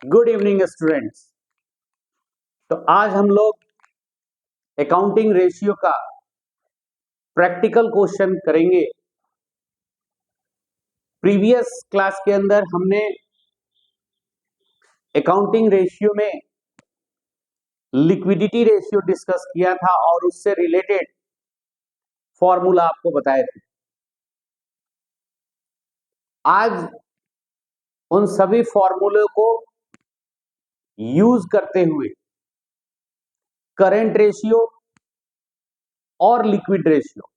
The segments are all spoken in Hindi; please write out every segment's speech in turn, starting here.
Good evening students. तो आज हम लोग अकाउंटिंग रेशियो का प्रैक्टिकल क्वेश्चन करेंगे। प्रीवियस क्लास के अंदर हमने अकाउंटिंग रेशियो में लिक्विडिटी रेशियो डिस्कस किया था और उससे रिलेटेड फॉर्मूला आपको बताए थे। आज उन सभी फॉर्मूले को यूज करते हुए करंट रेशियो और लिक्विड रेशियो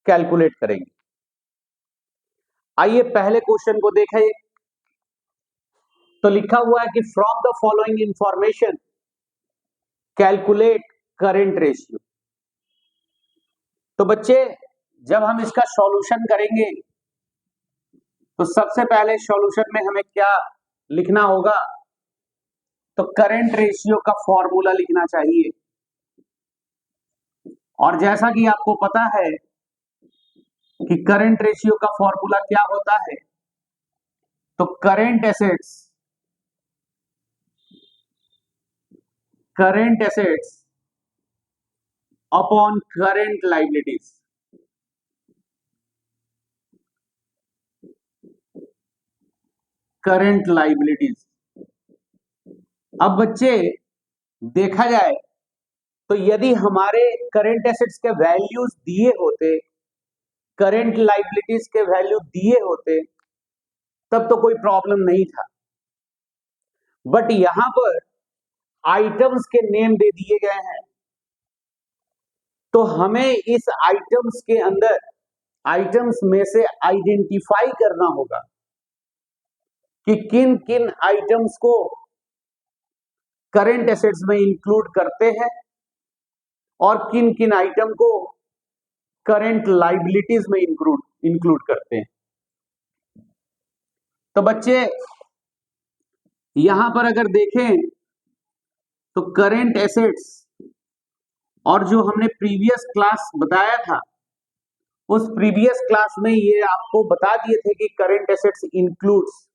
कैलकुलेट करेंगे। आइए पहले क्वेश्चन को देखें। तो लिखा हुआ है कि from the following information calculate current ratio. तो बच्चे जब हम इसका सॉल्यूशन करेंगे तो सबसे पहले सॉल्यूशन में हमें क्या लिखना होगा? तो करंट रेशियो का फॉर्मूला लिखना चाहिए। और जैसा कि आपको पता है कि करंट रेशियो का फॉर्मूला क्या होता है, तो current assets upon current liabilities. Current liabilities. अब बच्चे देखा जाए तो यदि हमारे करंट एसेट्स के वैल्यूज दिए होते, करंट लायबिलिटीज के वैल्यू दिए होते, तब तो कोई प्रॉब्लम नहीं था। बट यहां पर आइटम्स के नेम दे दिए गए हैं, तो हमें इस आइटम्स के अंदर आइटम्स में से आइडेंटिफाई करना होगा कि किन किन आइटम्स को करंट एसेट्स में इंक्लूड करते हैं और किन किन आइटम को करंट लायबिलिटीज में इंक्लूड करते हैं। तो बच्चे यहां पर अगर देखें तो करंट एसेट्स और जो हमने प्रीवियस क्लास बताया था, उस प्रीवियस क्लास में ये आपको बता दिए थे कि करंट एसेट्स इंक्लूड्स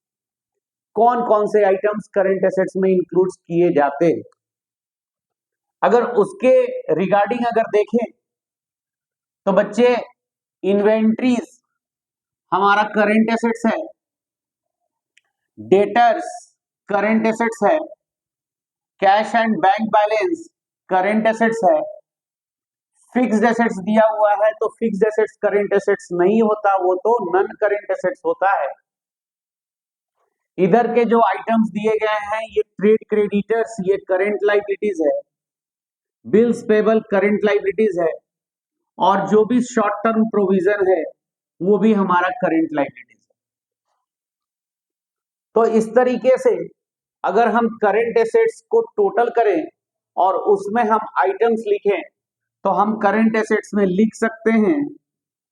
कौन कौन से आइटम्स करंट एसेट्स में इंक्लूड किए जाते हैं। अगर उसके रिगार्डिंग अगर देखें तो बच्चे इन्वेंट्रीज हमारा करंट एसेट्स है, डेटर्स करंट एसेट्स है, cash and bank balance current assets है, फिक्स्ड एसेट्स दिया हुआ है तो फिक्स्ड एसेट्स करंट एसेट्स नहीं होता, वो तो नॉन करंट एसेट्स होता है। इधर के जो आइटम्स दिए गए हैं ये ट्रेड क्रेडिटर्स ये करंट लायबिलिटीज है, बिल्स पेबल करंट लायबिलिटीज है, और जो भी शॉर्ट टर्म प्रोविजन है वो भी हमारा करंट लायबिलिटीज है। तो इस तरीके से अगर हम करंट एसेट्स को टोटल करें और उसमें हम आइटम्स लिखें तो हम करंट एसेट्स में लिख सकते हैं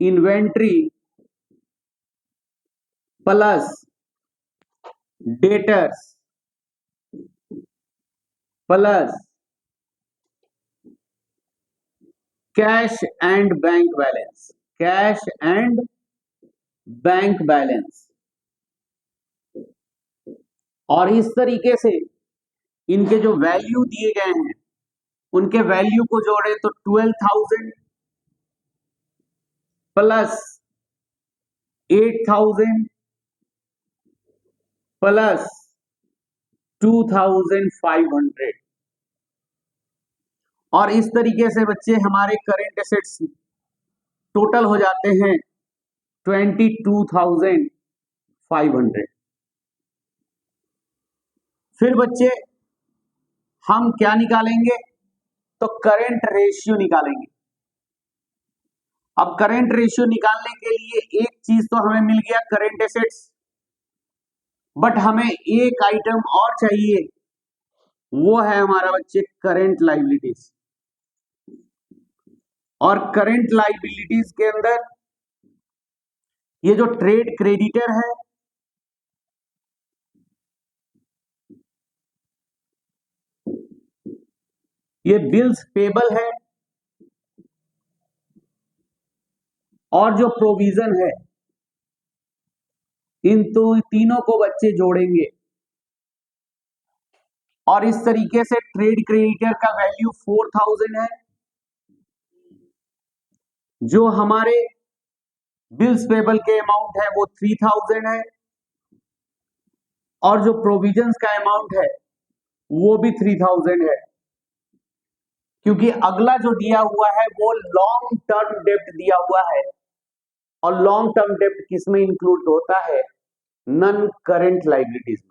inventory plus debtors plus cash and bank balance, cash and bank balance. और इस तरीके से इनके जो वैल्यू दिए गए हैं उनके वैल्यू को जोड़े तो 12,000 प्लस 8,000 प्लस 2,500। और इस तरीके से बच्चे हमारे करंट एसेट्स टोटल हो जाते हैं 22,500। फिर बच्चे हम क्या निकालेंगे? तो करंट रेशियो निकालेंगे। अब करंट रेशियो निकालने के लिए एक चीज तो हमें मिल गया करंट एसेट्स, बट हमें एक आइटम और चाहिए, वो है हमारा बच्चे करंट लायबिलिटीज। और करंट लायबिलिटीज के अंदर ये जो ट्रेड क्रेडिटर है, ये बिल्स पेबल है, और जो प्रोविजन है, इन तो तीनों को बच्चे जोड़ेंगे और इस तरीके से ट्रेड क्रेडिटर का वैल्यू 4000 है, जो हमारे बिल्स पेबल के अमाउंट है वो 3000 है, और जो प्रोविजंस का अमाउंट है वो भी 3000 है, क्योंकि अगला जो दिया हुआ है वो लॉन्ग टर्म डेब्ट दिया हुआ है, और लॉन्ग टर्म डेब्ट किसमें इंक्लूड होता है? नॉन करंट लायबिलिटीज में।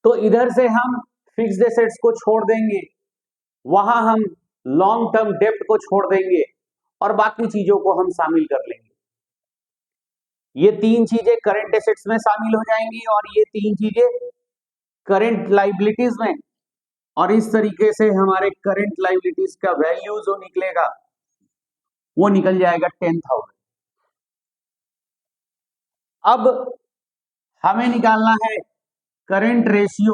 तो इधर से हम फिक्स्ड एसेट्स को छोड़ देंगे, वहां हम लॉन्ग टर्म डेब्ट को छोड़ देंगे, और बाकी चीजों को हम शामिल कर लेंगे। ये तीन चीजें करंट एसेट्स में शामिल हो जाएंगी और ये तीन चीजें करंट लायबिलिटीज में, और इस तरीके से हमारे करंट लायबिलिटीज का वैल्यू जो निकलेगा वो निकल जाएगा 10,000। अब हमें निकालना है करंट रेशियो।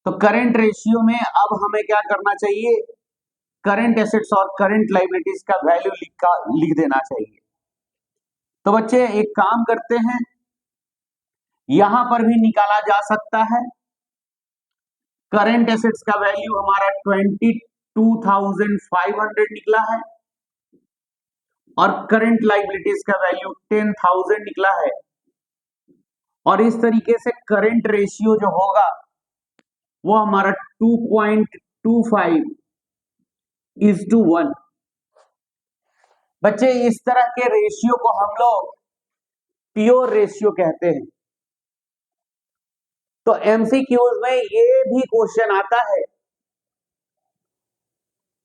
तो करंट रेशियो में अब हमें क्या करना चाहिए? करंट एसेट्स और करंट लायबिलिटीज का वैल्यू लिख देना चाहिए। तो बच्चे एक काम करते हैं, यहां पर भी निकाला जा सकता है। करंट एसेट्स का वैल्यू हमारा 22,500 निकला है, और करंट लायबिलिटीज का वैल्यू 10,000 निकला है, और इस तरीके से करंट रेशियो जो होगा वो हमारा 2.25:1। बच्चे इस तरह के रेशियो को हम लोग प्योर रेशियो कहते हैं। तो एमसीक्यूज में ये भी क्वेश्चन आता है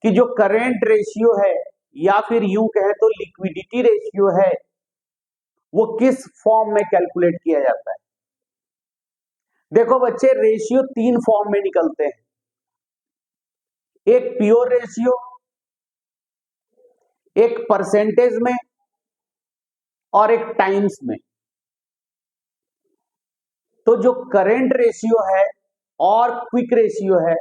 कि जो करंट रेशियो है, या फिर यूं कहे तो लिक्विडिटी रेशियो है, वो किस फॉर्म में कैलकुलेट किया जाता है? देखो बच्चे, रेशियो तीन फॉर्म में निकलते हैं। एक प्योर रेशियो, एक परसेंटेज में, और एक टाइम्स में। तो जो करंट रेशियो है और क्विक रेशियो है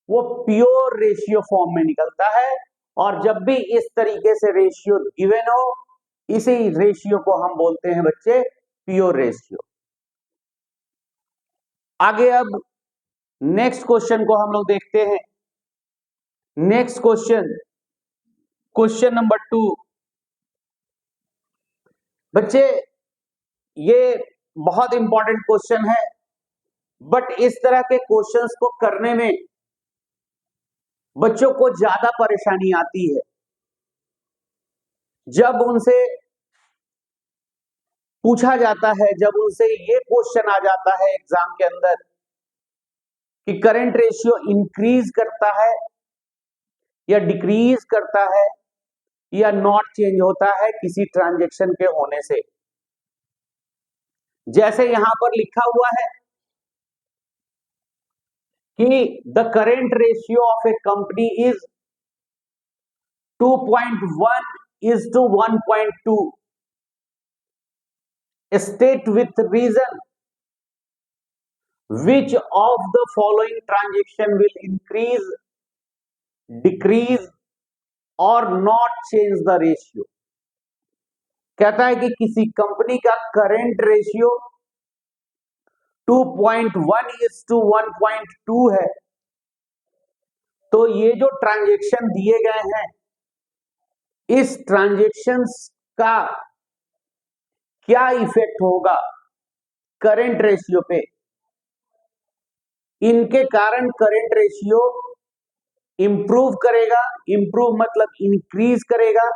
वो प्योर रेशियो फॉर्म में निकलता है, और जब भी इस तरीके से रेशियो गिवन हो, इसी रेशियो को हम बोलते हैं बच्चे प्योर रेशियो। आगे अब नेक्स्ट क्वेश्चन को हम लोग देखते हैं। Next question, question number 2। बच्चे ये बहुत इंपॉर्टेंट क्वेश्चन है, बट इस तरह के क्वेश्चंस को करने में बच्चों को ज्यादा परेशानी आती है। जब उनसे पूछा जाता है, जब उनसे ये क्वेश्चन आ जाता है एग्जाम के अंदर कि करंट रेशियो इंक्रीज करता है या डिक्रीज करता है या नॉट चेंज होता है किसी ट्रांजैक्शन के होने से, जैसे यहां पर लिखा हुआ है कि the current ratio of A company is 2.1:1.2, state with reason which of the following transaction will increase, decrease or not change the ratio। कहता है कि किसी कंपनी का करंट रेशियो 2.1:1.2 है, तो ये जो ट्रांजैक्शन दिए गए हैं, इस ट्रांजैक्शंस का क्या इफेक्ट होगा करंट रेशियो पे। इनके कारण करंट रेशियो इंप्रूव करेगा, इंप्रूव मतलब इंक्रीज करेगा,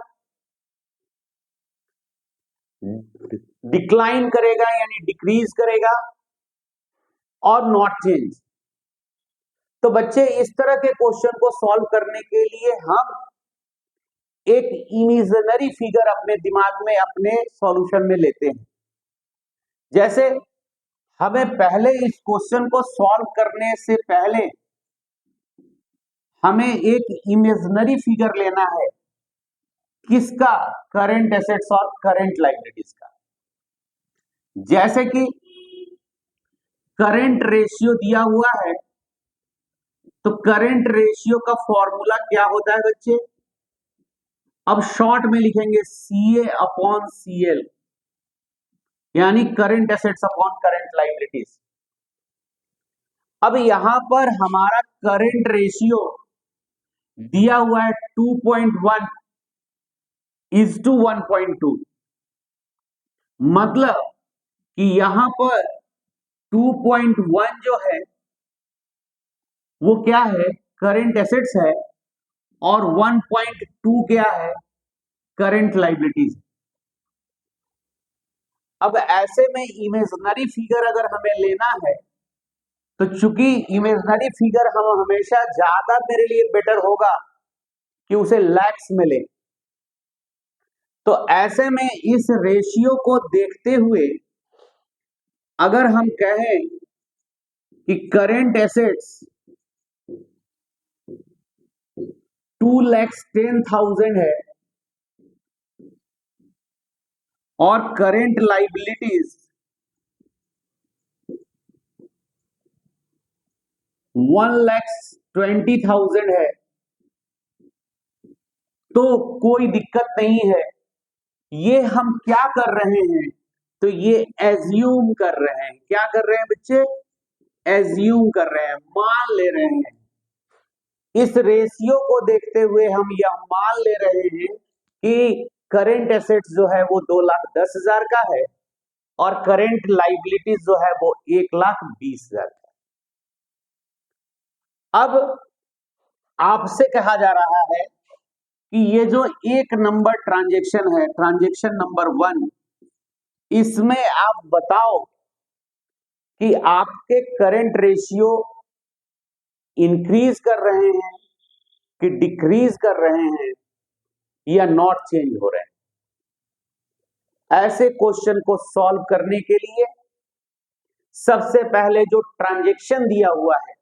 डिक्लाइन करेगा यानी डिक्रीज करेगा, और नॉट चेंज। तो बच्चे इस तरह के क्वेश्चन को सॉल्व करने के लिए हम एक इमेजिनरी फिगर अपने दिमाग में अपने सॉल्यूशन में लेते हैं। जैसे हमें पहले इस क्वेश्चन को सॉल्व करने से पहले हमें एक इमेजिनरी फिगर लेना है, किसका? करंट एसेट्स और करंट लायबिलिटीज का। जैसे कि करंट रेशियो दिया हुआ है, तो करंट रेशियो का फॉर्मूला क्या होता है बच्चे? अब शॉर्ट में लिखेंगे CA/CL, यानी current assets upon current liabilities. अब यहां पर हमारा करंट रेशियो दिया हुआ है 2.1 इज टू 1.2, मतलब कि यहां पर 2.1 जो है वो क्या है, करंट एसेट्स है, और 1.2 क्या है, करंट लाइबिलिटीज। अब ऐसे में इमेजिनरी फिगर अगर हमें लेना है तो चूंकि इमेजिनरी फिगर हम हमेशा ज्यादा मेरे लिए बेटर होगा कि उसे लैक्स मिले, तो ऐसे में इस रेशियो को देखते हुए अगर हम कहें कि करंट एसेट्स 2,10,000 है और करंट लाइबिलिटीज 1,20,000 है, तो कोई दिक्कत नहीं है। ये हम क्या कर रहे हैं, तो ये एज्यूम कर रहे हैं। क्या कर रहे हैं बच्चे, एज्यूम कर रहे हैं, मान ले रहे हैं। इस रेशियो को देखते हुए हम यह मान ले रहे हैं कि करंट एसेट्स जो है वो 2,10,000 का है और करंट लाइबिलिटीज जो है वो 1,20,000 का। अब आपसे कहा जा रहा है कि ये जो एक नंबर ट्रांजैक्शन है, ट्रांजैक्शन नंबर 1, इसमें आप बताओ कि आपके करंट रेशियो इंक्रीज कर रहे हैं कि डिक्रीज कर रहे हैं या नॉट चेंज हो रहे हैं। ऐसे क्वेश्चन को सॉल्व करने के लिए सबसे पहले जो ट्रांजैक्शन दिया हुआ है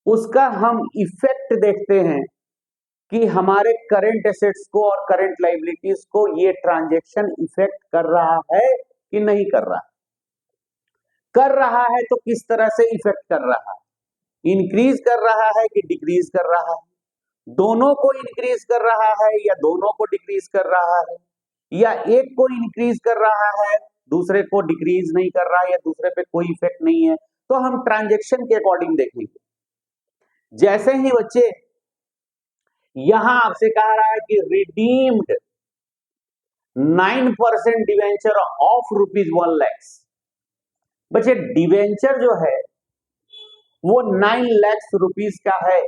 उसका हम इफेक्ट देखते हैं कि हमारे करंट एसेट्स को और करंट लाइबिलिटीज को ये ट्रांजैक्शन इफेक्ट कर रहा है कि नहीं कर रहा। कर रहा है तो किस तरह से इफेक्ट कर रहा है, इंक्रीज कर रहा है कि डिक्रीज कर रहा है, दोनों को इंक्रीज कर रहा है या दोनों को डिक्रीज कर रहा है, या एक को इंक्रीज कर रहा है दूसरे को डिक्रीज नहीं कर रहा है, या दूसरे पे कोई इफेक्ट नहीं है। तो हम ट्रांजैक्शन के अकॉर्डिंग देखेंगे। जैसे ही बच्चे यहां आपसे कहा रहा है कि रिडीम्ड 9% डिवेंचर ऑफ ₹1,00,000, बच्चे डिवेंचर जो है वो 9 लाख रुपीस का है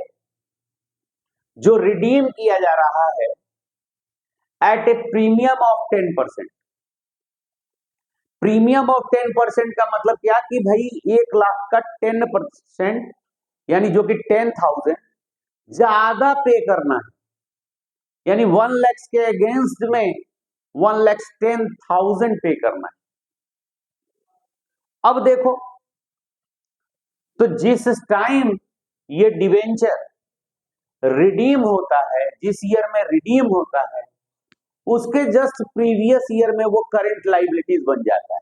जो रिडीम किया जा रहा है at a premium of 10%। Premium of 10% का मतलब क्या कि भाई 1,00,000 का 10% यानी जो कि 10,000 ज्यादा पे करना है, यानी 1,00,000 के अगेंस्ट में 1,10,000 पे करना है। अब देखो, तो जिस टाइम ये डिवेंचर रिडीम होता है, जिस ईयर में रिडीम होता है, उसके जस्ट प्रीवियस ईयर में वो करंट लाइबिलिटीज बन जाता है।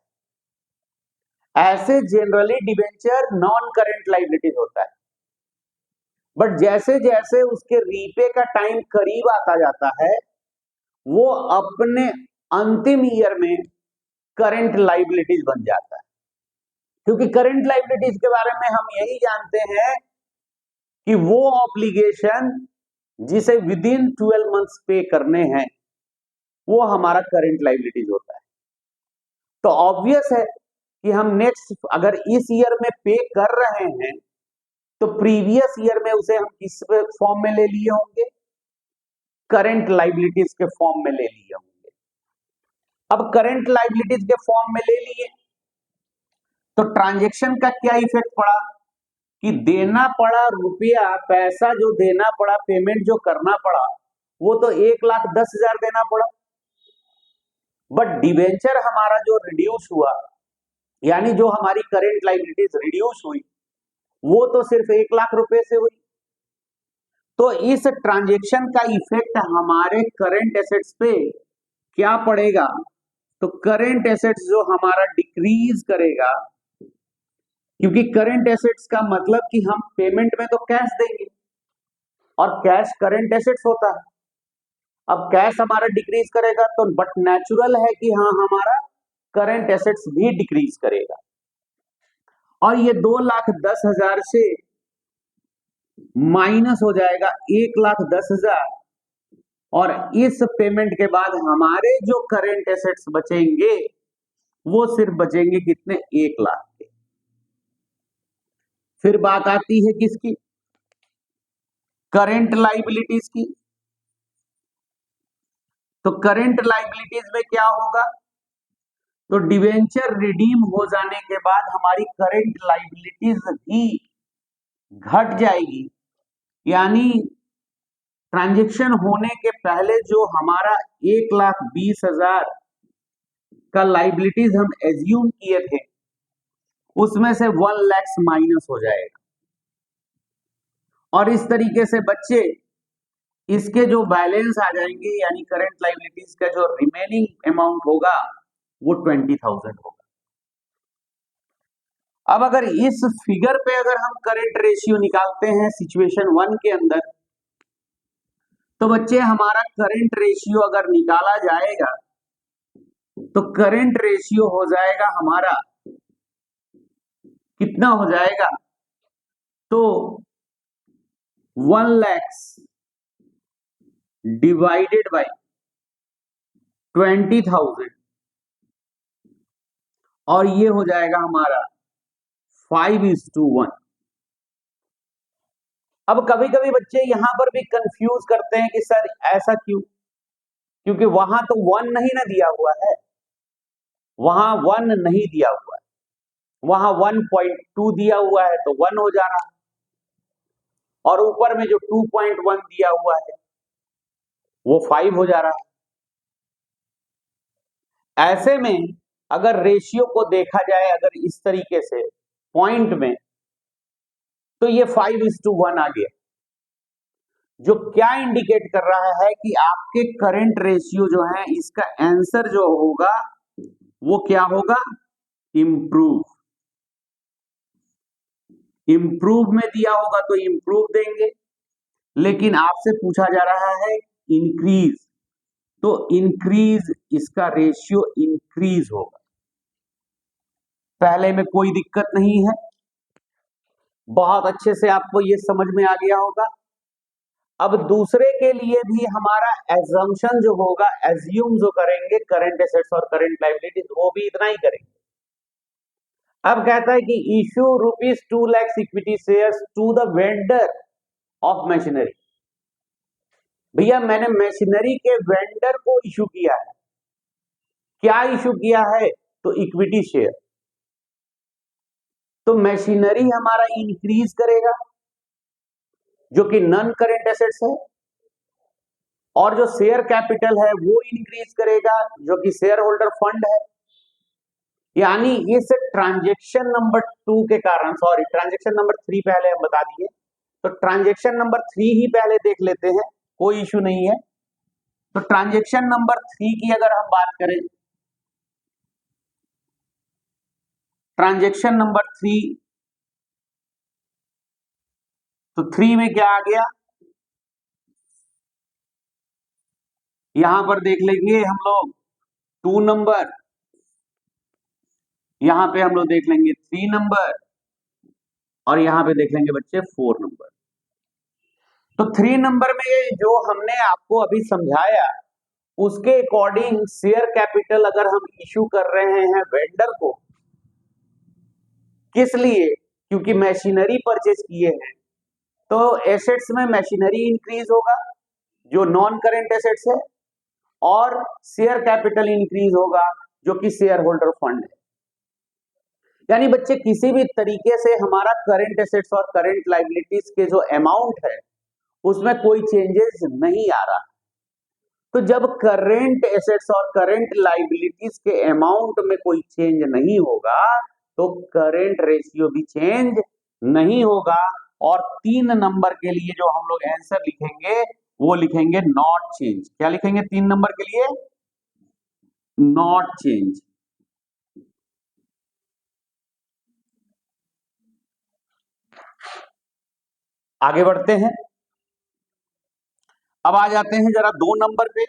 ऐसे generally debenture non current liabilities होता है, बट जैसे जैसे उसके रीपे का टाइम करीब आता जाता है वो अपने अंतिम ईयर में करंट लाइबिलिटीज बन जाता है। क्योंकि करंट लाइबिलिटीज के बारे में हम यही जानते हैं कि वो ऑब्लिगेशन जिसे विद इन 12 मंथ्स पे करने हैं वो हमारा करंट लाइबिलिटीज होता है। तो ऑब्वियस है कि हम नेक्स्ट अगर इस ईयर में पे कर रहे हैं तो प्रीवियस ईयर में उसे हम किस फॉर्म में ले लिए होंगे, करंट लाइबिलिटीज के फॉर्म में ले लिए होंगे। अब करंट लाइबिलिटीज के फॉर्म में ले लिए तो ट्रांजैक्शन का क्या इफेक्ट पड़ा कि देना पड़ा रुपया, पैसा जो देना पड़ा, पेमेंट जो करना पड़ा वो तो 1,10,000 देना पड़ा, बट डिवेंचर हमारा जो रिड्यूस हुआ यानी जो हमारी करंट लाइबिलिटीज रिड्यूस हुई वो तो सिर्फ 1,00,000 रुपए से हुई। तो इस ट्रांजैक्शन का इफेक्ट हमारे करंट एसेट्स पे क्या पड़ेगा, तो करंट एसेट्स जो हमारा डिक्रीज करेगा, क्योंकि करंट एसेट्स का मतलब कि हम पेमेंट में तो कैश देंगे और कैश करंट एसेट्स होता है। अब कैश हमारा डिक्रीज करेगा तो बट नेचुरल है कि हाँ हमारा करंट एसेट्स भी डिक्रीज करेगा। और ये 2,10,000 से माइनस हो जाएगा 1,10,000, और इस पेमेंट के बाद हमारे जो करेंट एसेट्स बचेंगे वो सिर्फ बचेंगे कितने, 1,00,000 के। फिर बात आती है किसकी, करेंट लाइबिलिटीज की। तो करेंट लाइबिलिटीज में क्या होगा, तो डिवेंचर रिडीम हो जाने के बाद हमारी करेंट लाइबिलिटीज भी घट जाएगी, यानी ट्रांजैक्शन होने के पहले जो हमारा 1,20,000 का लाइबिलिटीज हम एज्यूम किए थे उसमें से 1 लाख माइनस हो जाएगा, और इस तरीके से बच्चे इसके जो बैलेंस आ जाएंगे, यानी करंट लाइबिलिटीज का जो रिमेनिंग अमाउंट होगा वो 20,000 होगा। अब अगर इस फिगर पे अगर हम करंट रेशियो निकालते हैं सिचुएशन 1 के अंदर, तो बच्चे हमारा करंट रेशियो अगर निकाला जाएगा तो करंट रेशियो हो जाएगा हमारा कितना हो जाएगा, तो 1 लाख डिवाइडेड बाय 20,000, और ये हो जाएगा हमारा 5:1। अब कभी कभी बच्चे यहां पर भी कंफ्यूज करते हैं कि सर ऐसा क्यों, क्योंकि वहां तो 1 नहीं ना दिया हुआ है, वहां 1 नहीं दिया हुआ है, वहां 1.2 दिया हुआ है तो 1 हो जा रहा है, और ऊपर में जो 2.1 दिया हुआ है वो 5 हो जा रहा है। ऐसे में अगर रेशियो को देखा जाए अगर इस तरीके से पॉइंट में, तो ये 5:1 आ गया, जो क्या इंडिकेट कर रहा है कि आपके करंट रेशियो जो है इसका आंसर जो होगा वो क्या होगा, इम्प्रूव। इम्प्रूव में दिया होगा तो इम्प्रूव देंगे, लेकिन आपसे पूछा जा रहा है इंक्रीज, तो इंक्रीज, इसका रेशियो इंक्रीज होगा। पहले में कोई दिक्कत नहीं है, बहुत अच्छे से आपको ये समझ में आ गया होगा। अब दूसरे के लिए भी हमारा एजम्पशन जो होगा, एज्यूम जो करेंगे करंट एसेट्स और करंट लायबिलिटीज, वो भी इतना ही करेंगे। अब कहता है कि issue ₹2 lakh equity shares to the vendor of machinery. भैया मैंने मशीनरी के वेंडर को इशू किया है, क्या इशू किया है, तो इक्विटी शेयर। तो मशीनरी हमारा इंक्रीज करेगा जो कि नॉन करंट एसेट्स है, और जो शेयर कैपिटल है वो इंक्रीज करेगा जो कि शेयर होल्डर फंड है। यानी इस ट्रांजैक्शन नंबर 2 के कारण, सॉरी ट्रांजैक्शन नंबर 3 पहले हम बता दिए, तो ट्रांजैक्शन नंबर 3 ही पहले देख लेते हैं, कोई इशू नहीं है। तो ट्रांजैक्शन नंबर 3 की अगर हम बात करें, ट्रांजैक्शन नंबर 3, तो 3 में क्या आ गया, यहां पर देख लेंगे हम लोग 2 नंबर, यहां पे हम लोग देख लेंगे 3 नंबर, और यहां पे देख लेंगे बच्चे 4 नंबर। तो 3 नंबर में जो हमने आपको अभी समझाया उसके अकॉर्डिंग शेयर कैपिटल अगर हम इशू कर रहे हैं वेंडर को, किस लिए, क्योंकि मशीनरी परचेज किए हैं, तो एसेट्स में मशीनरी इंक्रीज होगा जो नॉन करेंट एसेट्स है, और शेयर कैपिटल इंक्रीज होगा जो कि शेयर होल्डर फंड है। यानी बच्चे किसी भी तरीके से हमारा करंट एसेट्स और करंट लायबिलिटीज के जो अमाउंट है उसमें कोई चेंजेस नहीं आ रहा। तो जब करंट एसेट्स और करंट लायबिलिटीज के अमाउंट में कोई चेंज नहीं होगा तो करंट रेशियो भी चेंज नहीं होगा, और 3 नंबर के लिए जो हम लोग आंसर लिखेंगे वो लिखेंगे नॉट चेंज। क्या लिखेंगे 3 नंबर के लिए, नॉट चेंज। आगे बढ़ते हैं, अब आ जाते हैं जरा 2 नंबर पे।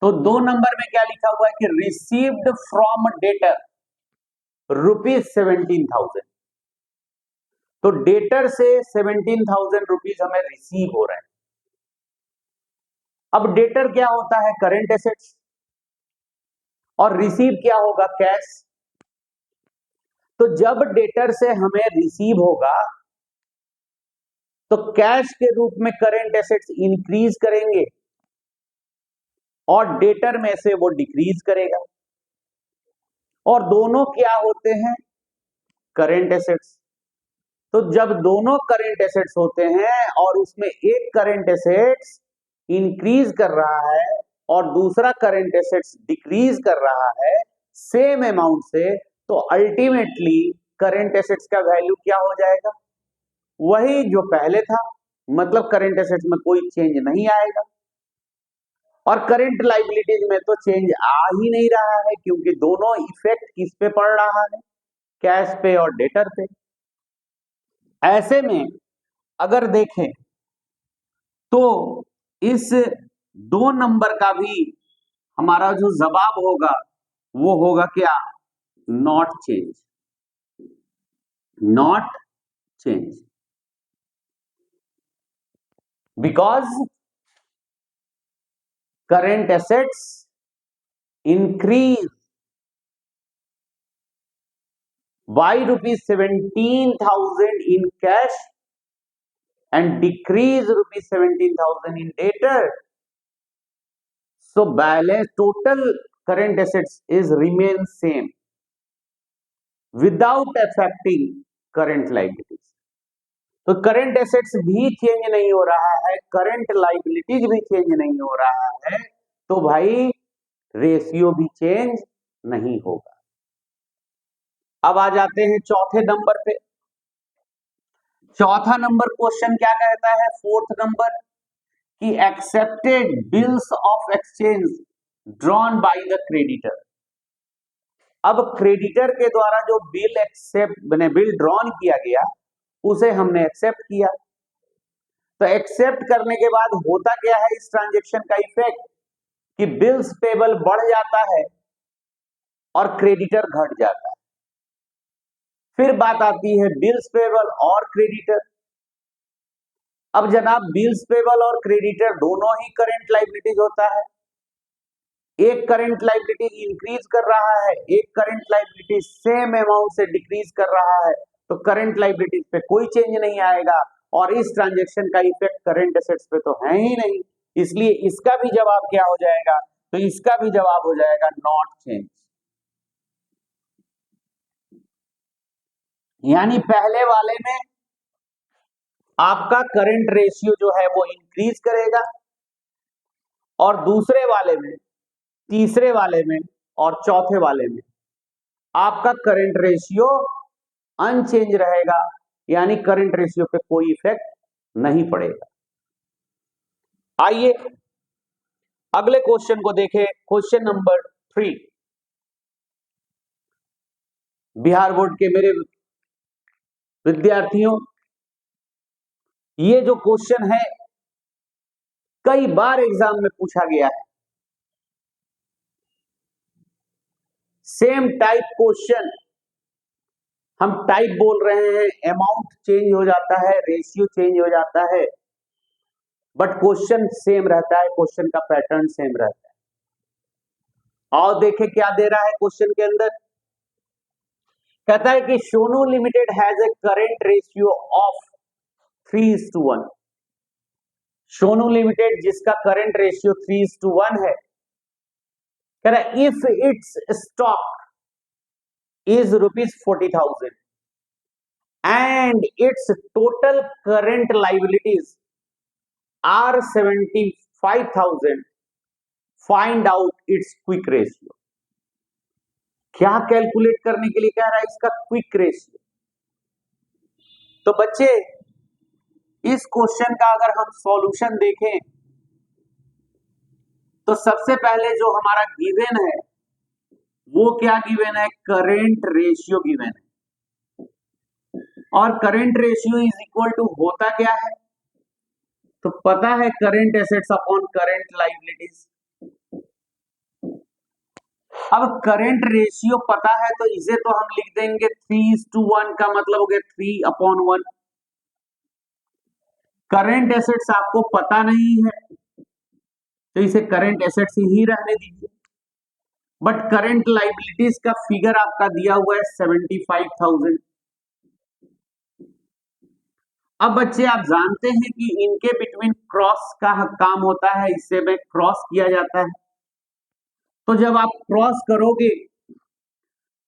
तो 2 नंबर में क्या लिखा हुआ है कि रिसीव्ड फ्रॉम डेटर, ₹17,000। तो डेटर से 17,000 रुपीज हमें रिसीव हो रहे हैं। अब डेटर क्या होता है? Current assets. और रिसीव क्या होगा? कैश। तो जब डेटर से हमें रिसीव होगा तो कैश के रूप में करंट एसेट्स इंक्रीज करेंगे और डेटर में से वो डिक्रीज करेगा। और दोनों क्या होते हैं? Current assets. तो जब दोनों करंट एसेट्स होते हैं और उसमें एक करंट एसेट्स इंक्रीज कर रहा है और दूसरा करंट एसेट्स डिक्रीज कर रहा है सेम अमाउंट से, तो अल्टीमेटली करंट एसेट्स का वैल्यू क्या हो जाएगा? वही जो पहले था। मतलब करंट एसेट्स में कोई चेंज नहीं आएगा और करंट लायबिलिटीज में तो चेंज आ ही नहीं रहा है, क्योंकि दोनों इफेक्ट किस पे पड़ रहा है? कैश पे और डेटर पे। ऐसे में अगर देखें तो इस 2 नंबर का भी हमारा जो जवाब होगा वो होगा क्या? Not change. Not change, because current assets increase by ₹17,000 in cash and decrease ₹17,000 in debtor. So balance total current assets is remain same without affecting current liabilities. तो करंट एसेट्स भी चेंज नहीं हो रहा है, करंट लाइबिलिटीज भी चेंज नहीं हो रहा है, तो भाई रेशियो भी चेंज नहीं होगा। अब आ जाते हैं चौथे नंबर पे। चौथा नंबर क्वेश्चन क्या कहता है? फोर्थ नंबर कि accepted bills of exchange drawn by the creditor. अब क्रेडिटर के द्वारा जो बिल ड्रॉन किया गया उसे हमने एक्सेप्ट किया। तो एक्सेप्ट करने के बाद होता क्या है इस ट्रांजेक्शन का इफेक्ट? कि बिल्स पेबल बढ़ जाता है और क्रेडिटर घट जाता है। फिर बात आती है बिल्स पेबल और क्रेडिटर। अब जनाब बिल्स पेबल और क्रेडिटर दोनों ही करंट लायबिलिटीज होता है। एक करंट लायबिलिटी इंक्रीज कर रहा है, एक करंट लायबिलिटी सेम अमाउंट से डिक्रीज कर रहा है, तो करंट लायबिलिटीज पे कोई चेंज नहीं आएगा और इस ट्रांजैक्शन का इफेक्ट करंट एसेट्स पे तो है ही नहीं। इसलिए इसका भी जवाब क्या हो जाएगा? तो इसका भी जवाब हो जाएगा नॉट चेंज। यानी पहले वाले में आपका करंट रेशियो जो है वो इंक्रीज करेगा और दूसरे वाले में, तीसरे वाले में और चौथे वाले में आपका करंट रेशियो अनचेंज रहेगा, यानी करंट रेशियो पे कोई इफेक्ट नहीं पड़ेगा। आइए अगले क्वेश्चन को देखें। Question number 3। बिहार बोर्ड के मेरे विद्यार्थियों, ये जो क्वेश्चन है कई बार एग्जाम में पूछा गया है। सेम टाइप क्वेश्चन, हम टाइप बोल रहे हैं, अमाउंट चेंज हो जाता है, रेशियो चेंज हो जाता है, बट क्वेश्चन सेम रहता है, क्वेश्चन का पैटर्न सेम रहता है। और देखें क्या दे रहा है क्वेश्चन के अंदर। कहता है कि Sonu limited has a current ratio of 3:1। Sonu limited जिसका करंट रेशियो 3:1 है, कह रहा है if it's stock is ₹40,000 and its total current liabilities are 75,000, find out its quick ratio। क्या कैलकुलेट करने के लिए कह रहा है? इसका क्विक रेशियो। तो बच्चे इस क्वेश्चन का अगर हम सॉल्यूशन देखें तो सबसे पहले जो हमारा गिवन है वो क्या गिवन है? करेंट रेशियो गिवन है। और current ratio is equal to होता क्या है? तो पता है current assets upon current liabilities. अब करंट रेशियो पता है तो इसे तो हम लिख देंगे 3:1 का मतलब हो गया 3/1। करंट एसेट्स आपको पता नहीं है तो इसे करंट एसेट्स ही रहने दीजिए। बट करंट लाइबिलिटीज का फिगर आपका दिया हुआ है 75,000। अब बच्चे आप जानते हैं कि इनके बिटवीन क्रॉस का काम होता है, इससे में क्रॉस किया जाता है। तो जब आप क्रॉस करोगे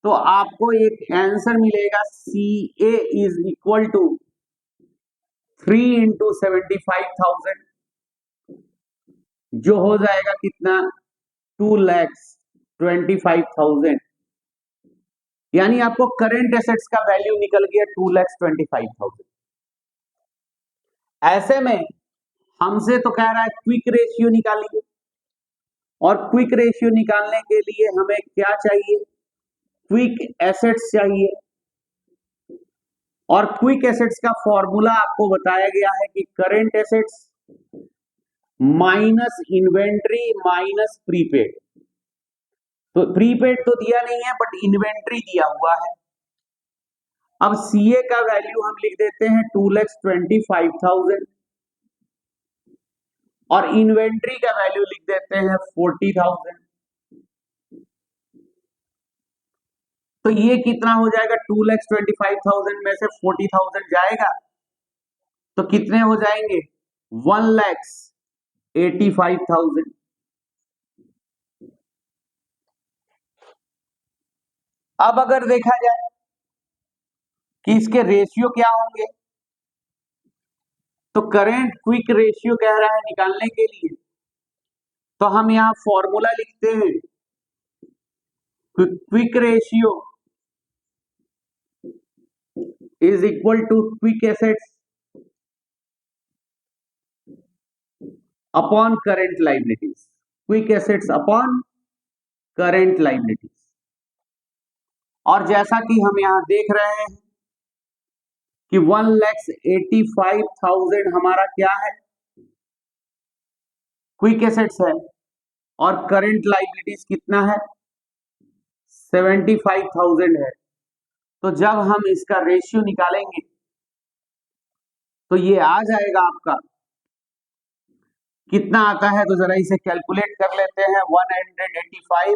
तो आपको एक आंसर मिलेगा CA is equal to 3 into 75,000, जो हो जाएगा कितना 2,25,000। यानी आपको करंट एसेट्स का वैल्यू निकल गया 2,25,000। ऐसे में हमसे तो कह रहा है क्विक रेशियो निकालिए, और क्विक रेशियो निकालने के लिए हमें क्या चाहिए, क्विक एसेट्स चाहिए। और क्विक एसेट्स का फॉर्मूला आपको बताया गया है कि current assets minus inventory minus prepaid. तो प्रीपेड तो दिया नहीं है बट इन्वेंट्री दिया हुआ है। अब सीए का वैल्यू हम लिख देते हैं 2,25,000 और इन्वेंट्री का वैल्यू लिख देते हैं 40,000। तो ये कितना हो जाएगा, 2,25,000 में से 40,000 जाएगा तो कितने हो जाएंगे 1,85,000। अब अगर देखा जाए कि इसके रेशियो क्या होंगे, तो करंट क्विक रेशियो कह रहा है निकालने के लिए, तो हम यहां फॉर्मूला लिखते हैं quick ratio is equal to quick assets upon current liabilities. Quick assets upon current liabilities. और जैसा कि हम यहां देख रहे हैं कि 1,85,000 हमारा क्या है, क्विक एसेट्स है, और करंट लाइबिलिटीज कितना है 75,000 है। तो जब हम इसका रेशियो निकालेंगे तो ये आ जाएगा आपका कितना आता है, तो जरा इसे कैलकुलेट कर लेते हैं। 185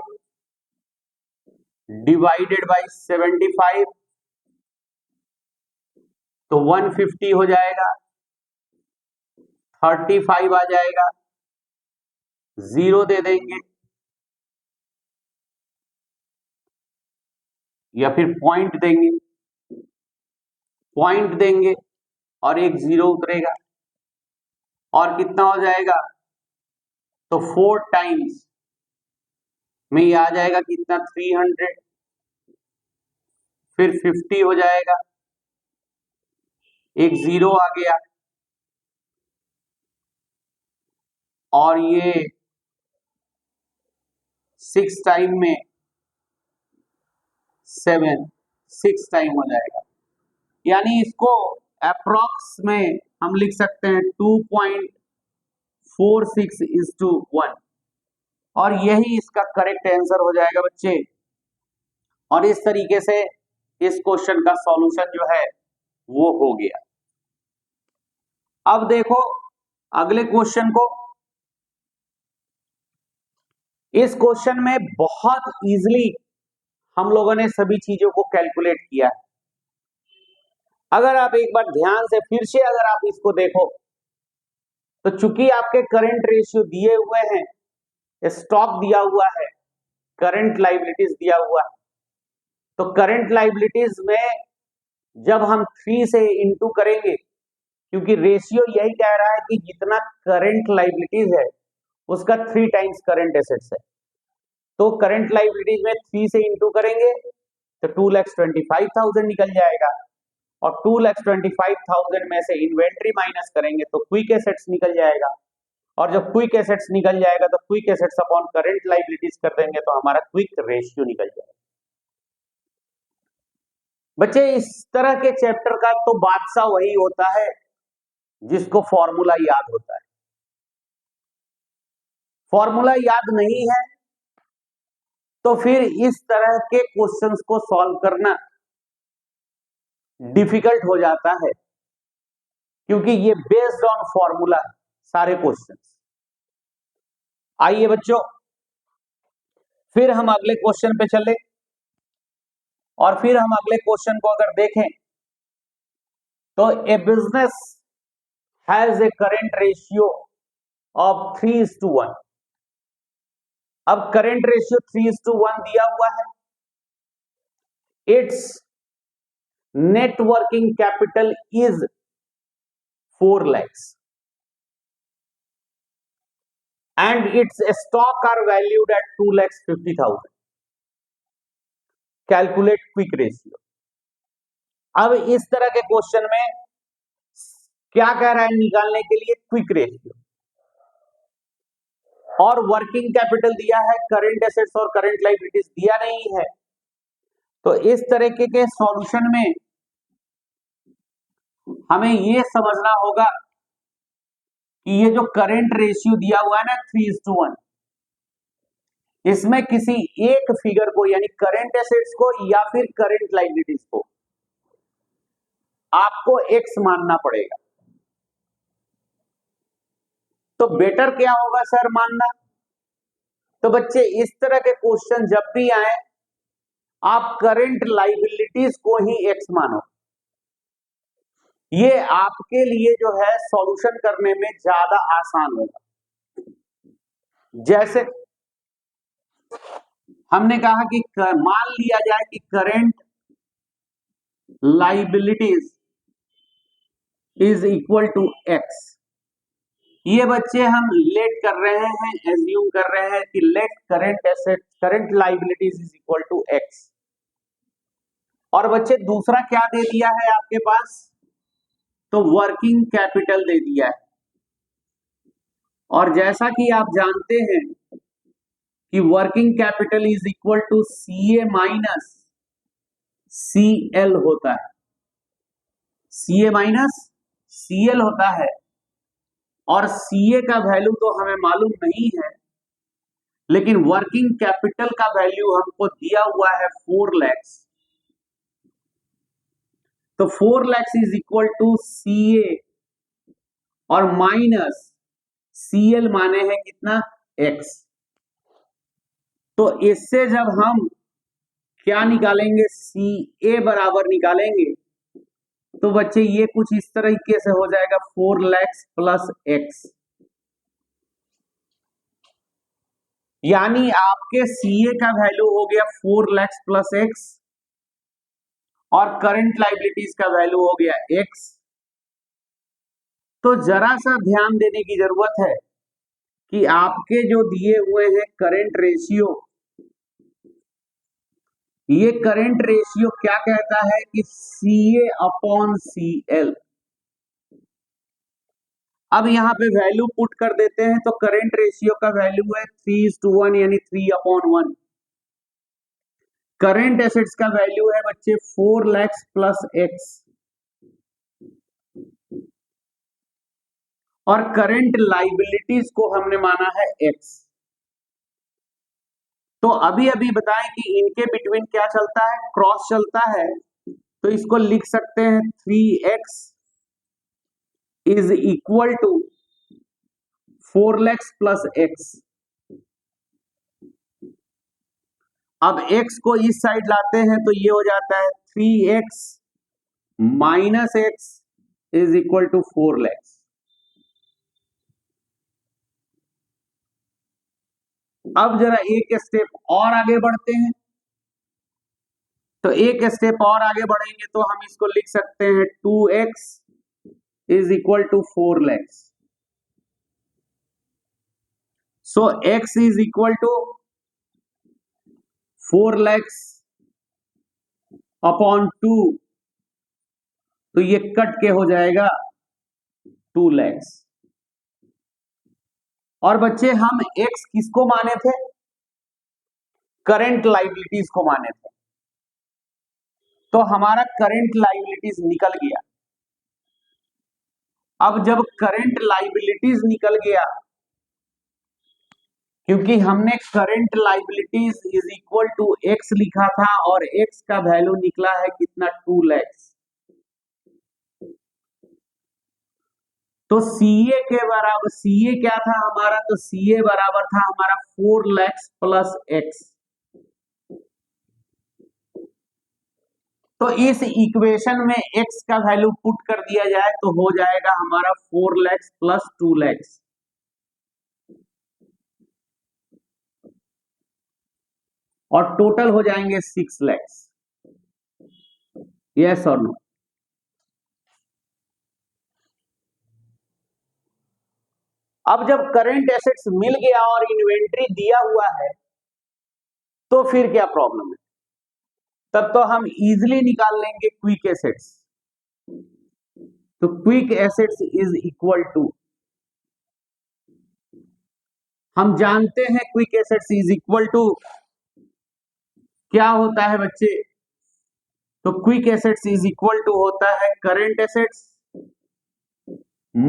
डिवाइडेड बाई 75 तो 150 हो जाएगा, 35 आ जाएगा, 0 दे देंगे या फिर पॉइंट देंगे और एक 0 उतरेगा, और कितना हो जाएगा, तो 4 टाइम्स में ये आ जाएगा कितना 300, फिर 50 हो जाएगा, एक 0 आ गया, और ये 6 टाइम में 6 टाइम हो जाएगा। यानी इसको अप्रॉक्स में हम लिख सकते हैं 2.46:1, और यही इसका करेक्ट आंसर हो जाएगा बच्चे। और इस तरीके से इस क्वेश्चन का सॉल्यूशन जो है वो हो गया। अब देखो अगले क्वेश्चन को। इस क्वेश्चन में बहुत इजीली हम लोगों ने सभी चीजों को कैलकुलेट किया है। अगर आप एक बार ध्यान से फिर से अगर आप इसको देखो तो चूंकि आपके करंट रेशियो दिए हुए हैं, स्टॉक दिया हुआ है, करंट लाइबिलिटीज दिया हुआ है, तो करंट लाइबिलिटीज में जब हम 3 से इंटू करेंगे, क्योंकि रेशियो यही कह रहा है कि जितना करंट लाइबिलिटीज है उसका 3 टाइम्स करंट एसेट्स है, तो करंट लाइबिलिटीज में 3 से इंटू करेंगे तो 2,25,000 निकल जाएगा, और 2,25,000 में से इन्वेंट्री माइनस करेंगे तो क्विक एसेट्स निकल जाएगा, और जब क्विक एसेट्स निकल जाएगा तो quick assets upon current liabilities कर देंगे तो हमारा क्विक रेशियो निकल जाएगा। बच्चे इस तरह के चैप्टर का तो बादशाह वही होता है जिसको फॉर्मूला याद होता है। फॉर्मूला याद नहीं है तो फिर इस तरह के क्वेश्चंस को सॉल्व करना डिफिकल्ट हो जाता है, क्योंकि ये बेस्ड ऑन फॉर्मूला है सारे क्वेश्चंस। आइए बच्चों, फिर हम अगले क्वेश्चन पे चले, और फिर हम अगले क्वेश्चन को अगर देखें तो a business has a current ratio of 3:1। अब करेंट रेशियो 3:1 दिया हुआ है। Its net working capital is 4 lakhs and its stock are valued at 2,50,000. Calculate quick ratio. अब इस तरह के क्वेश्चन में क्या कह रहा है निकालने के लिए? Quick ratio. और वर्किंग कैपिटल दिया है, करंट एसेट्स और करंट लायबिलिटीज दिया नहीं है। तो इस तरीके के सॉल्यूशन में हमें यह समझना होगा कि ये जो करंट रेशियो दिया हुआ है ना 3:1, इसमें किसी एक फिगर को यानी करंट एसेट्स को या फिर करंट लायबिलिटीज को आपको एक्स मानना पड़ेगा। तो बेटर क्या होगा सर मानना? तो बच्चे इस तरह के क्वेश्चन जब भी आए, आप करंट लायबिलिटीज को ही एक्स मानो। ये आपके लिए जो है सॉल्यूशन करने में ज्यादा आसान होगा। जैसे हमने कहा कि मान लिया जाए कि current liabilities is equal to x. ये बच्चे हम लेट कर रहे हैं, एज्यूम कर रहे हैं कि let current asset current liabilities is equal to x. और बच्चे दूसरा क्या दे दिया है आपके पास? तो वर्किंग कैपिटल दे दिया है। और जैसा कि आप जानते हैं कि working capital is equal to CA minus CL होता है। सीए माइनस सीएल होता है, और सीए का वैल्यू तो हमें मालूम नहीं है, लेकिन वर्किंग कैपिटल का वैल्यू हमको दिया हुआ है 4 lakhs। तो 4 lakhs is equal to CA और माइनस सीएल माने हैं कितना? एक्स। तो इससे जब हम क्या निकालेंगे? सीए बराबर निकालेंगे, तो बच्चे ये कुछ इस तरीके से हो जाएगा 4 lakhs प्लस एक्स। यानी आपके सीए का वैल्यू हो गया 4 lakhs प्लस एक्स, और करंट लायबिलिटीज का वैल्यू हो गया एक्स। तो जरा सा ध्यान देने की जरूरत है कि आपके जो दिए हुए हैं करंट रेशियो, ये करंट रेशियो क्या कहता है कि सीए अपॉन सीएल। अब यहां पे वैल्यू पुट कर देते हैं, तो करंट रेशियो का वैल्यू है 3:1 यानी 3/1। करंट एसेट्स का वैल्यू है बच्चे 4 lakhs प्लस एक्स, और करंट लायबिलिटीज को हमने माना है एक्स। तो अभी अभी बताएं कि इनके बिटवीन क्या चलता है? क्रॉस चलता है। तो इसको लिख सकते हैं 3x is equal to 4 lakhs plus x. अब x को इस साइड लाते हैं तो ये हो जाता है 3x minus x is equal to 4 lakhs। अब जरा एक स्टेप और आगे बढ़ते हैं। तो एक स्टेप और आगे बढ़ेंगे तो हम इसको लिख सकते हैं 2x is equal to 4 lakhs। So x is equal to 4 lakhs upon 2, तो ये कट के हो जाएगा 2 lakhs। और बच्चे हम x किसको माने थे? करंट लायबिलिटीज को माने थे। तो हमारा करंट लायबिलिटीज निकल गया। अब जब करंट लायबिलिटीज निकल गया क्योंकि हमने current liabilities is equal to x लिखा था और एक्स का वैल्यू निकला है कितना 2 लाख। तो सीए के बराबर, सीए क्या था हमारा, तो सीए बराबर था हमारा 4 लाख प्लस एक्स। तो इस इक्वेशन में x का वैल्यू पुट कर दिया जाए तो हो जाएगा हमारा 4 लाख प्लस 2 लाख, और टोटल हो जाएंगे 6 लाख। यस और नो? अब जब करंट एसेट्स मिल गया और इन्वेंट्री दिया हुआ है तो फिर क्या प्रॉब्लम है? तब तो हम इजीली निकाल लेंगे क्विक एसेट्स। तो quick assets is equal to, हम जानते हैं quick assets is equal to क्या होता है बच्चे? तो quick assets is equal to होता है करंट एसेट्स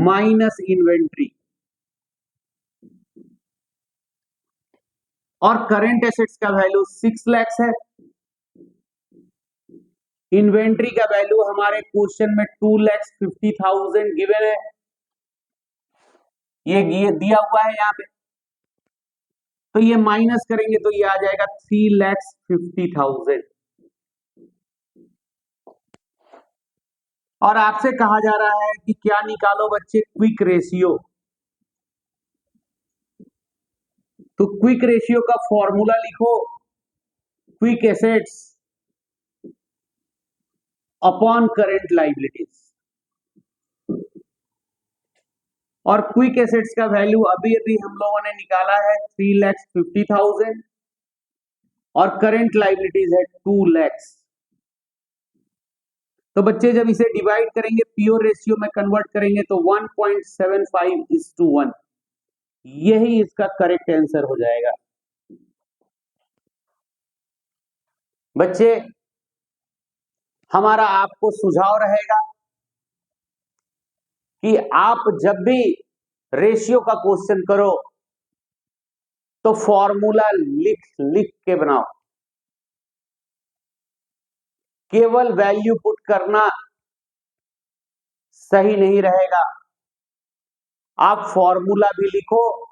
माइनस इन्वेंट्री। और करंट एसेट्स का वैल्यू 6 लाख है, इन्वेंट्री का वैल्यू हमारे क्वेश्चन में 2,50,000 गिवन है, ये दिया हुआ है यहाँ पे। तो ये माइनस करेंगे तो ये आ जाएगा 3,50,000। और आपसे कहा जा रहा है कि क्या निकालो बच्चे? Quick ratio. तो क्विक रेशियो का फॉर्मूला लिखो, quick assets upon current liabilities. और क्विक एसेट्स का वैल्यू अभी अभी हम लोगों ने निकाला है 3,50,000 और करंट लाइबिलिटीज है 2 लाख। तो बच्चे जब इसे डिवाइड करेंगे, प्योर रेशियो में कन्वर्ट करेंगे तो 1.75:1, यही इसका करेक्ट आंसर हो जाएगा। बच्चे हमारा आपको सुझाव रहेगा कि आप जब भी रेशियो का क्वेश्चन करो तो फॉर्मूला लिख लिख के बनाओ। केवल वैल्यू पुट करना सही नहीं रहेगा, आप फॉर्मूला भी लिखो,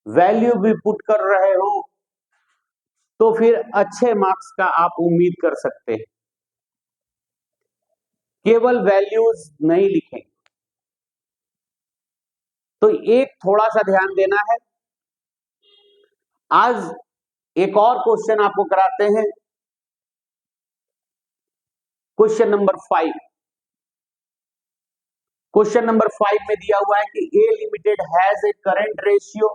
वैल्यू भी पुट कर रहे हो तो फिर अच्छे मार्क्स का आप उम्मीद कर सकते हैं। केवल वैल्यूज नहीं लिखें। तो एक थोड़ा सा ध्यान देना है, आज एक और क्वेश्चन आपको कराते हैं, क्वेश्चन नंबर 5। क्वेश्चन नंबर 5 में दिया हुआ है कि A limited has a current ratio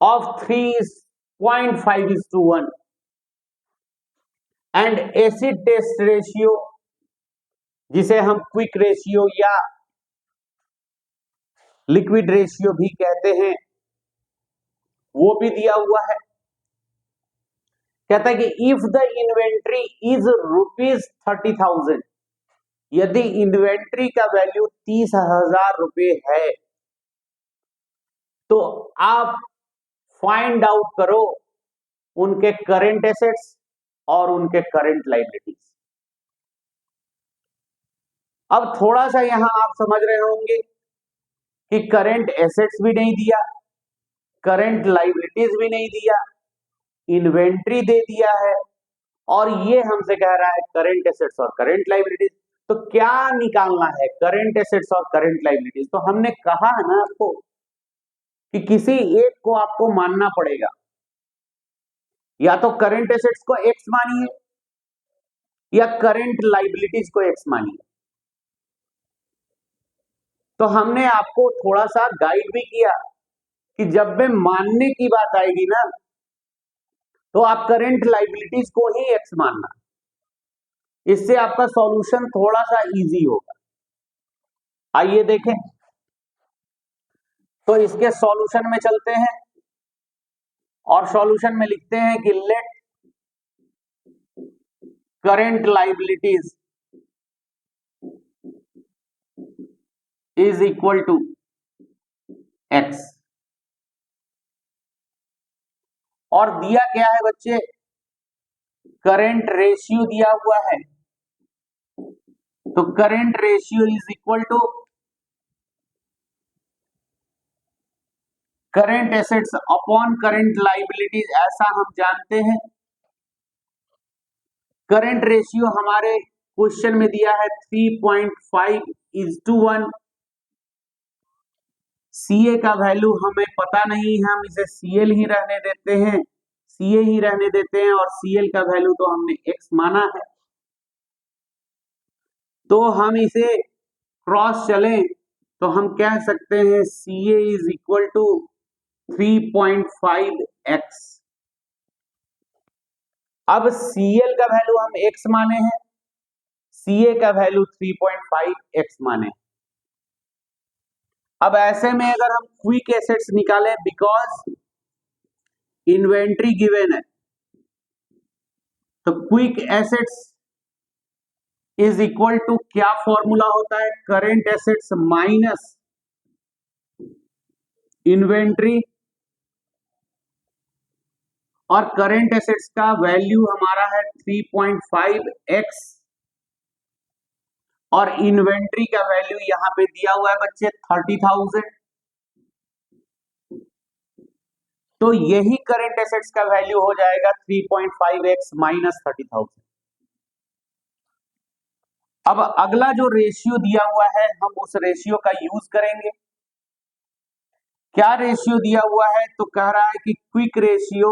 of 3.5:1 and acid test ratio, जिसे हम क्विक रेशियो या लिक्विड रेशियो भी कहते हैं, वो भी दिया हुआ है। कहता है कि इफ द इन्वेंट्री इज ₹30,000, यदि इन्वेंट्री का वैल्यू 30,000 रुपए है तो आप फाइंड आउट करो उनके करंट एसेट्स और उनके करंट लाइबिलिटीज। अब थोड़ा सा यहां आप समझ रहे होंगे कि करंट एसेट्स भी नहीं दिया, करंट लाइबिलिटीज भी नहीं दिया, इन्वेंट्री दे दिया है, और ये हमसे कह रहा है करंट एसेट्स और करंट लाइबिलिटीज। तो क्या निकालना है, करंट एसेट्स और करंट लाइबिलिटीज? तो हमने कहा है ना आपको कि किसी एक को आपको मानना पड़ेगा, या तो करंट एसेट्स को एक्स मानिए या करंट लाइबिलिटीज को एक्स मानिए। तो हमने आपको थोड़ा सा गाइड भी किया कि जब में मानने की बात आएगी ना तो आप करंट लाइबिलिटीज को ही एक्स मानना, इससे आपका सॉल्यूशन थोड़ा सा इजी होगा। आइए देखें, तो इसके सॉल्यूशन में चलते हैं और सॉल्यूशन में लिखते हैं कि let current liabilities is equal to x. और दिया क्या है बच्चे, करंट रेशियो दिया हुआ है। तो current ratio is equal to current assets upon current liabilities, ऐसा हम जानते हैं। करंट रेशियो हमारे क्वेश्चन में दिया है 3.5:1। सीए का वैल्यू हमें पता नहीं है, हम इसे सीएल ही रहने देते हैं, सीए ही रहने देते हैं, और सीएल का वैल्यू तो हमने एक्स माना है। तो हम इसे क्रॉस चलें तो हम कह सकते हैं CA is equal to 3.5x। अब सीएल का वैल्यू हम x माने हैं, सीए का वैल्यू 3.5x माने। अब ऐसे में अगर हम क्विक एसेट्स निकालें, बिकॉज इन्वेंट्री गिवन है, तो quick assets is equal to क्या फॉर्मूला होता है, करेंट एसेट्स माइनस इन्वेंट्री, और करेंट एसेट्स का वैल्यू हमारा है 3.5x, और इन्वेंट्री का वैल्यू यहां पे दिया हुआ है बच्चे 30,000। तो यही करेंट एसेट्स का वैल्यू हो जाएगा 3.5x माइनस 30,000। अब अगला जो रेशियो दिया हुआ है हम उस रेशियो का यूज करेंगे। क्या रेशियो दिया हुआ है, तो कह रहा है कि क्विक रेशियो।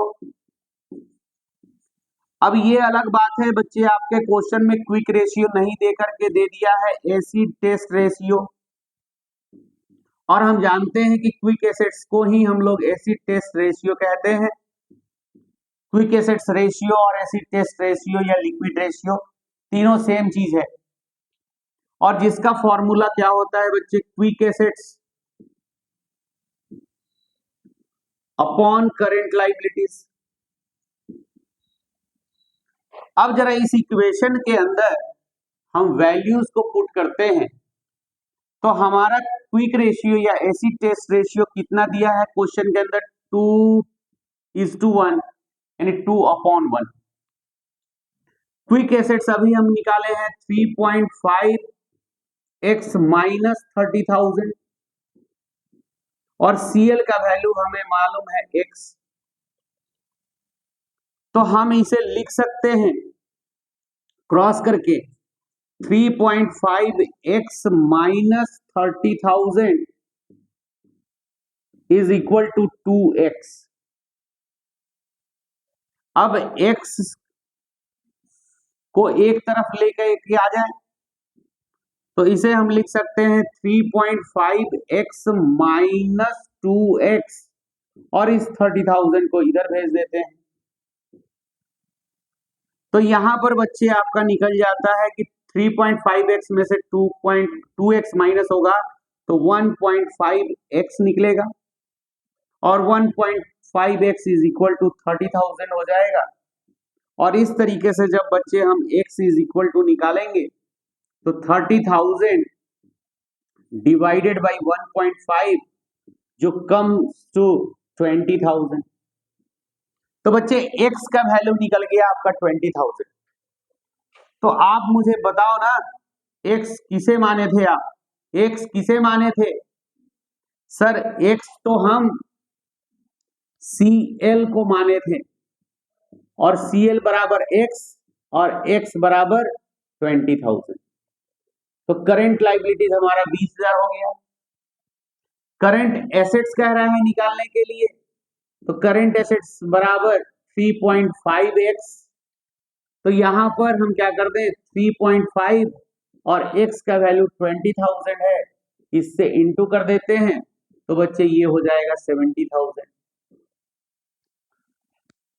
अब ये अलग बात है बच्चे, आपके क्वेश्चन में क्विक रेशियो नहीं दे करके दे दिया है एसिड टेस्ट रेशियो, और हम जानते हैं कि क्विक एसिड्स को ही हम लोग एसिड टेस्ट रेशियो कहते हैं। क्विक एसिड्स रेशियो और एसिड टेस्ट रेशियो या लिक्विड रेशियो तीनों सेम चीज है, और जिसका फॉर्मूला क्या होता है बच्चे, quick acids upon current liabilities. अब जरा इस इक्वेशन के अंदर हम वैल्यूज को पुट करते हैं, तो हमारा क्विक रेशियो या एसिड टेस्ट रेशियो कितना दिया है क्वेश्चन के अंदर, 2:1 यानी 2/1। क्विक एसिड्स अभी हम निकाले हैं 3.5x माइनस 30,000, और सीएल का वैल्यू हमें मालूम है x। तो हम इसे लिख सकते हैं क्रॉस करके 3.5x minus 30,000 is equal to 2x। अब x को एक तरफ लेकर आ जाए तो इसे हम लिख सकते हैं 3.5x माइनस 2x, और इस 30,000 को इधर भेज देते हैं। तो यहां पर बच्चे आपका निकल जाता है कि 3.5x में से 2x माइनस होगा तो 1.5x निकलेगा, और 1.5x इज इक्वल टू 30,000 हो जाएगा। और इस तरीके से जब बच्चे हम x इज इक्वल टू निकालेंगे तो 30,000 डिवाइडेड बाई 1.5 जो कम्स टू 20,000। तो बच्चे x का वैल्यू निकल गया आपका 20,000। तो आप मुझे बताओ ना, x किसे माने थे आप, x किसे माने थे सर, x तो हम CL को माने थे, और CL बराबर x और x बराबर 20,000। तो करंट लायबिलिटीज हमारा 20,000 हो गया। करंट एसेट्स कह रहा है निकालने के लिए, तो करंट एसेट्स बराबर 3.5x। तो यहां पर हम क्या कर दें, 3.5 और x का वैल्यू 20,000 है, इससे इंटू कर देते हैं, तो बच्चे ये हो जाएगा 70,000।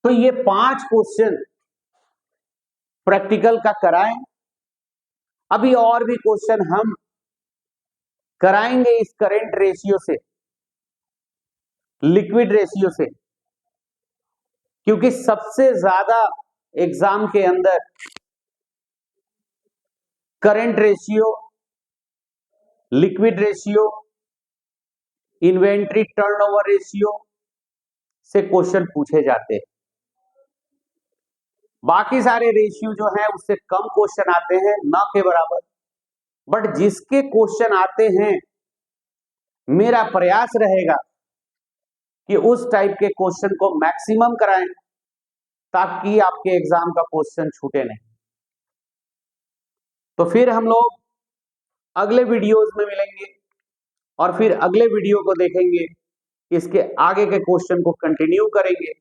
तो ये 5 क्वेश्चन प्रैक्टिकल का कराएं। अभी और भी क्वेश्चन हम कराएंगे इस करंट रेशियो से, लिक्विड रेशियो से, क्योंकि सबसे ज्यादा एग्जाम के अंदर current ratio, liquid ratio, inventory turnover ratio से क्वेश्चन पूछे जाते हैं। बाकी सारे रेशियो जो है उससे कम क्वेश्चन आते हैं, न के बराबर। बट जिसके क्वेश्चन आते हैं, मेरा प्रयास रहेगा कि उस टाइप के क्वेश्चन को मैक्सिमम कराएं, ताकि आपके एग्जाम का क्वेश्चन छूटे नहीं। तो फिर हम लोग अगले वीडियोस में मिलेंगे और फिर अगले वीडियो को देखेंगे, इसके आगे के क्वेश्चन को कंटिन्यू करेंगे।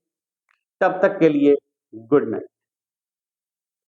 तब तक के लिए गुड नाइट।